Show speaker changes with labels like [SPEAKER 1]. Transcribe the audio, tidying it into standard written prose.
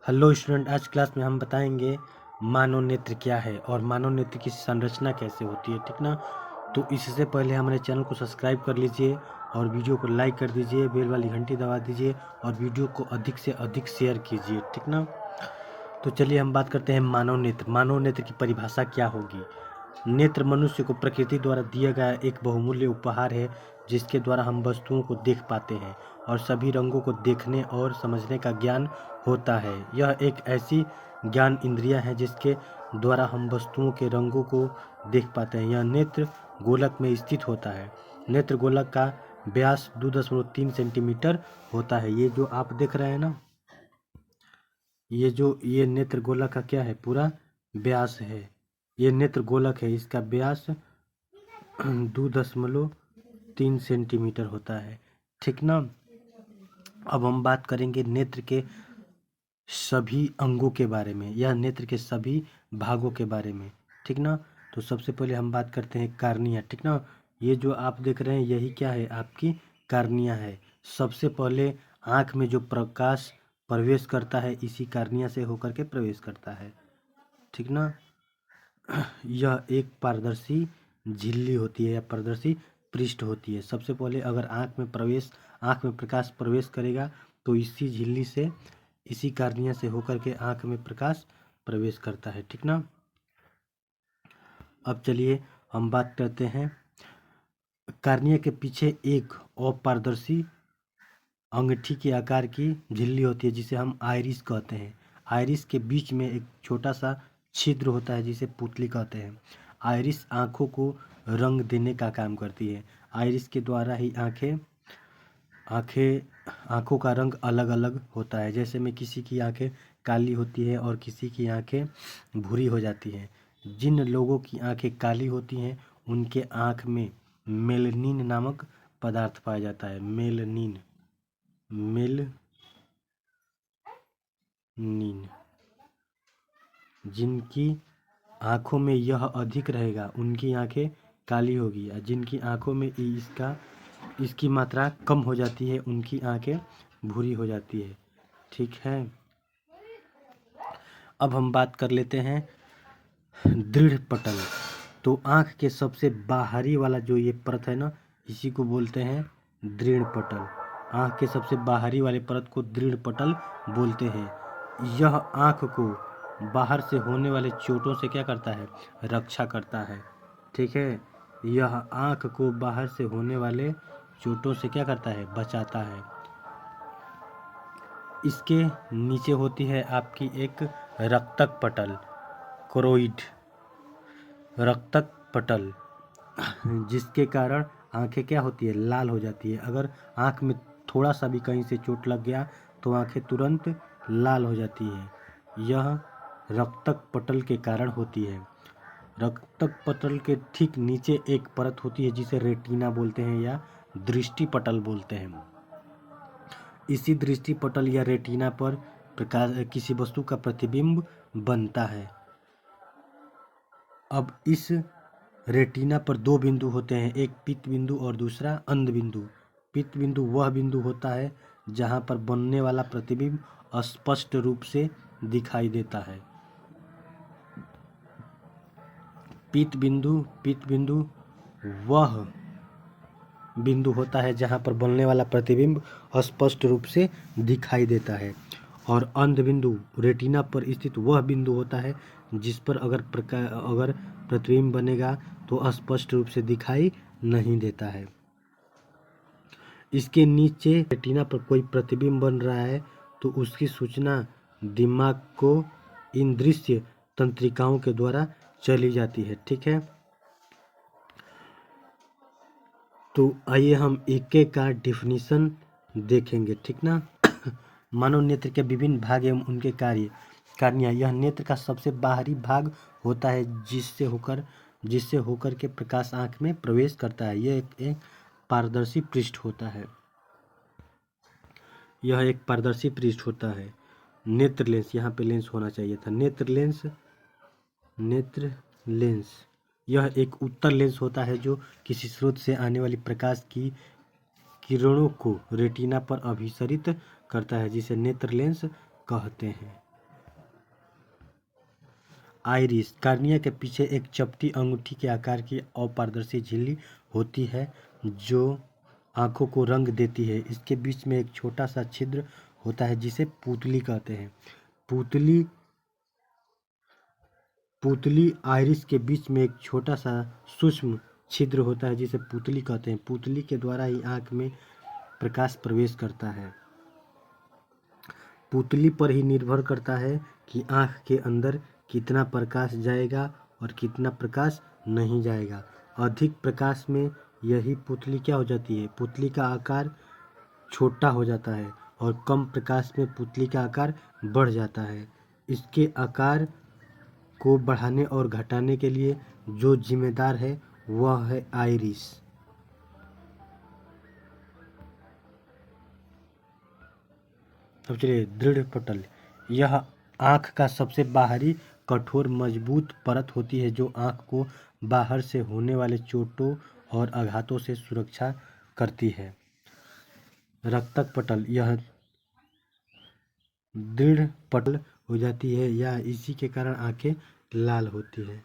[SPEAKER 1] Hello student, आज class में हम बताएंगे मानव नेत्र क्या है और मानव नेत्र की संरचना कैसे होती है। ठीक ना। तो इससे पहले हमारे चैनल को सब्सक्राइब कर लीजिए और वीडियो को लाइक कर दीजिए, बेल वाली घंटी दबा दीजिए और वीडियो को अधिक से अधिक शेयर कीजिए। ठीक ना। तो चलिए हम बात करते हैं मानव नेत्र। मानव नेत्र की परिभाषा क्या होगी। नेत्र मनुष्य को प्रकृति द्वारा दिया गया एक बहुमूल्य उपहार है, जिसके द्वारा हम वस्तुओं को देख पाते हैं और सभी रंगों को देखने और समझने का ज्ञान होता है। यह एक ऐसी ज्ञान इंद्रिया है जिसके द्वारा हम वस्तुओं के रंगों को देख पाते हैं। यह नेत्र गोलक में स्थित होता है। नेत्र गोलक का व्यास 2.3 सेंटीमीटर होता है। ये जो आप देख रहे हैं ना, ये नेत्र गोलक का क्या है, पूरा व्यास है। ये नेत्र गोलक है, इसका व्यास 2.3 सेंटीमीटर होता है। ठीक ना। अब हम बात करेंगे नेत्र के सभी अंगों के बारे में, या नेत्र के सभी भागों के बारे में। ठीक ना। तो सबसे पहले हम बात करते हैं कार्निया। ठीक ना। ये जो आप देख रहे हैं यही क्या है, आपकी कार्निया है। सबसे पहले आँख में जो प्रकाश प्रवेश करता है इसी कार्निया से होकर के प्रवेश करता है। ठीक ना। यह एक पारदर्शी झिल्ली होती है या पारदर्शी पृष्ठ होती है। सबसे पहले अगर आँख में प्रकाश प्रवेश करेगा तो इसी झिल्ली से, इसी कार्निया से होकर के आँख में प्रकाश प्रवेश करता है। ठीक ना। अब चलिए हम बात करते हैं, कार्निया के पीछे एक अपारदर्शी अंगूठी के आकार की झिल्ली होती है जिसे हम आइरिस कहते हैं। आइरिस के बीच में एक छोटा सा छिद्र होता है जिसे पुतली कहते हैं। आइरिस आँखों को रंग देने का काम करती है। आइरिस के द्वारा ही आँखों का रंग अलग अलग होता है। जैसे में किसी की आँखें काली होती है और किसी की आँखें भूरी हो जाती हैं। जिन लोगों की आँखें काली होती हैं उनके आँख में मेलनिन नामक पदार्थ पाया जाता है। मेलनिन जिनकी आँखों में यह अधिक रहेगा उनकी आँखें काली होगी, और जिनकी आँखों में इसकी मात्रा कम हो जाती है उनकी आँखें भूरी हो जाती है। ठीक है। अब हम बात कर लेते हैं दृढ़ पटल। तो आँख के सबसे बाहरी वाला जो ये परत है ना, इसी को बोलते हैं दृढ़ पटल। आँख के सबसे बाहरी वाले परत को दृढ़ पटल बोलते हैं। यह आँख को बाहर से होने वाले चोटों से क्या करता है, रक्षा करता है। ठीक है। यह आँख को बाहर से होने वाले चोटों से क्या करता है, बचाता है। इसके नीचे होती है आपकी एक रक्तक पटल, क्रोइड रक्तक पटल, जिसके कारण आंखें क्या होती है, लाल हो जाती है। अगर आंख में थोड़ा सा भी कहीं से चोट लग गया तो आंखें तुरंत लाल हो जाती है। यह रक्तक पटल के कारण होती है। रक्तक पटल के ठीक नीचे एक परत होती है जिसे रेटिना बोलते हैं या दृष्टि पटल बोलते हैं। इसी दृष्टि पटल या रेटिना पर प्रकाश किसी वस्तु का प्रतिबिंब बनता है। अब इस रेटिना पर दो बिंदु होते हैं, एक पित्त बिंदु और दूसरा अंध बिंदु। पित्त बिंदु वह बिंदु होता है जहां पर बनने वाला प्रतिबिंब स्पष्ट रूप से दिखाई देता है। पित्त बिंदु वह बिंदु होता है जहां पर बनने वाला प्रतिबिंब स्पष्ट रूप से दिखाई देता है, और अंध बिंदु रेटिना पर स्थित वह बिंदु होता है जिस पर अगर प्रतिबिंब बनेगा तो स्पष्ट रूप से दिखाई नहीं देता है। इसके नीचे रेटिना पर कोई प्रतिबिंब बन रहा है तो उसकी सूचना दिमाग को इन दृश्य तंत्रिकाओं के द्वारा चली जाती है। ठीक है। तो आइए हम एक एक का डिफिनीशन देखेंगे। ठीक ना। मानव नेत्र के विभिन्न भाग एवं उनके कार्य। यह नेत्र का सबसे बाहरी भाग होता है जिससे होकर के प्रकाश आँख में प्रवेश करता है। यह एक पारदर्शी पृष्ठ होता है। यह एक पारदर्शी पृष्ठ होता है। नेत्र लेंस, यहाँ पे लेंस होना चाहिए था। नेत्र लेंस यह एक उत्तल लेंस होता है जो किसी स्रोत से आने वाली प्रकाश की किरणों को रेटिना पर अभिसरित करता है, जिसे नेत्र लेंस कहते हैं। आइरिस कार्निया के पीछे एक चपटी अंगूठी के आकार की अपारदर्शी झिल्ली होती है जो आंखों को रंग देती है। इसके बीच में एक छोटा सा छिद्र होता है जिसे पुतली कहते हैं। पुतली पुतली आइरिस के बीच में एक छोटा सा सूक्ष्म छिद्र होता है जिसे पुतली कहते हैं। पुतली के द्वारा ही आंख में प्रकाश प्रवेश करता है। पुतली पर ही निर्भर करता है कि आंख के अंदर कितना प्रकाश जाएगा और कितना प्रकाश नहीं जाएगा। अधिक प्रकाश में यही पुतली क्या हो जाती है, पुतली का आकार छोटा हो जाता है और कम प्रकाश में पुतली का आकार बढ़ जाता है। इसके आकार को बढ़ाने और घटाने के लिए जो जिम्मेदार है वह है आइरिस। अब चलिए दृढ़ पटल। यह आँख का सबसे बाहरी कठोर मजबूत परत होती है जो आँख को बाहर से होने वाले चोटों और आघातों से सुरक्षा करती है। रक्तक पटल। यह दृढ़ पटल हो जाती है या इसी के कारण आंखें लाल होती है।